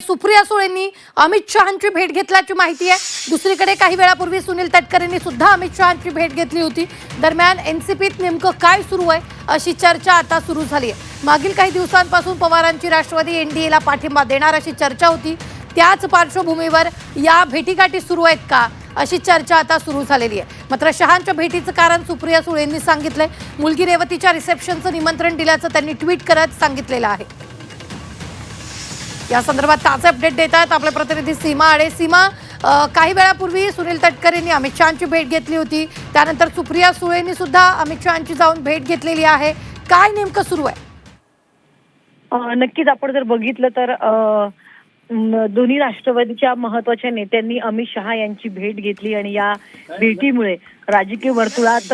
सुप्रिया सुळेंनी अमित शहांची भेट घेतल्याची माहिती आहे। दुसरीकडे काही वेळापूर्वी सुनील तटकरेंनी सुद्धा अमित शहांची भेट घेतली होती। दरम्यान एनसीपीत नेमकं काय सुरू आहे अशी चर्चा आता सुरू झाली आहे। मागील काही दिवसांपासून पवारांची राष्ट्रवादी एनडीएला पाठिंबा देणार अशी चर्चा होती। त्याच पार्श्वभूमीवर या भेटीगाठी सुरू आहेत का अशी चर्चा आता सुरू झालेली आहे। मात्र शहांच्या भेटीचं कारण सुप्रिया सुळेंनी सांगितलंय। मुलगी रेवतीच्या रिसेप्शनचं निमंत्रण दिल्याचं त्यांनी ट्विट करत सांगितलेलं आहे। या संदर्भात ताजे अपडेट देत आहेत आपले प्रतिनिधी सीमा आडे। सीमा, काही वेळापूर्वी सुनील तटकरेंनी अमित शहांची भेट घेतली होती, त्यानंतर सुप्रिया सुळेंनी सुद्धा अमित शहांची जाऊन भेट घेतलेली आहे। काय नेमकं सुरू आहे? नक्कीच आपण जर बघितलं तर दोन्ही राष्ट्रवादीच्या महत्त्वाच्या नेत्यांनी अमित शहा यांची भेट घेतली आणि या भेटीमुळे राजकीय वर्तुळात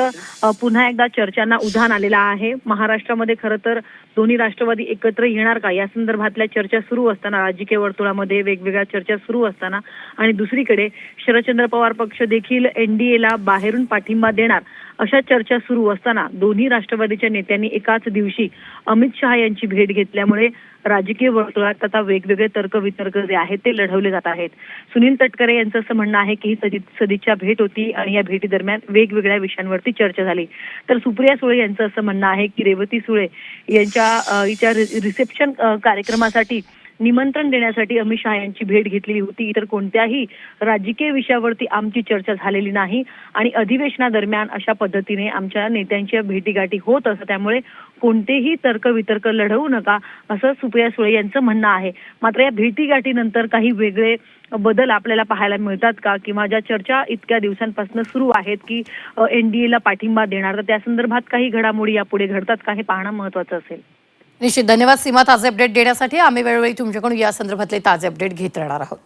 पुन्हा एकदा चर्चांना उधाण आलेला आहे। महाराष्ट्रामध्ये खरं तर दोन्ही राष्ट्रवादी एकत्र येणार का या संदर्भातल्या चर्चा सुरू असताना, राजकीय वर्तुळामध्ये वेगवेगळ्या चर्चा सुरू असताना आणि दुसरीकडे शरदचंद्र पवार पक्ष देखील एनडीएला बाहेरून पाठिंबा देणार अशा चर्चा सुरू असताना दोन्ही राष्ट्रवादीच्या नेत्यांनी एकाच दिवशी अमित शहा यांची भेट घेतल्यामुळे राजकीय वर्तुळात आता वेगवेगळे तर्कवितर्क जे आहेत ते लढवले जात आहेत। सुनील तटकरे यांचं असं म्हणणं आहे की ही सदिच्छा भेट होती आणि या भेटी दरम्यान वेगवेगळ्या विषयांवरती चर्चा झाली। तर सुप्रिया सुळे यांचं असं म्हणणं आहे की रेवती सुळे यांच्या रिसेप्शन कार्यक्रमासाठी निमंत्रण देण्यासाठी अमित शहा यांची भेट घेतलेली होती। इतर कोणत्याही राजकीय विषयावरती आमची चर्चा झालेली नाही आणि अधिवेशनादरम्यान अशा पद्धतीने आमच्या नेत्यांच्या भेटीगाठी होत असतात, त्यामुळे कोणतेही तर्कवितर्क लढवू नका असं सुप्रिया सुळे यांचं म्हणणं आहे। मात्र या भेटीगाठीनंतर काही वेगळे बदल आपल्याला पाहायला मिळतात का, किंवा ज्या चर्चा इतक्या दिवसांपासून सुरू आहेत की एनडीएला पाठिंबा देणार, तर त्या संदर्भात काही घडामोडी यापुढे घडतात का हे पाहणं महत्त्वाचं असेल। निश्चित, धन्यवाद सीमा ताजे अपडेट देण्यासाठी। आम्ही वेळोवेळी तुमच्याकडून या संदर्भातले ताजे अपडेट घेत राहणार आहोत।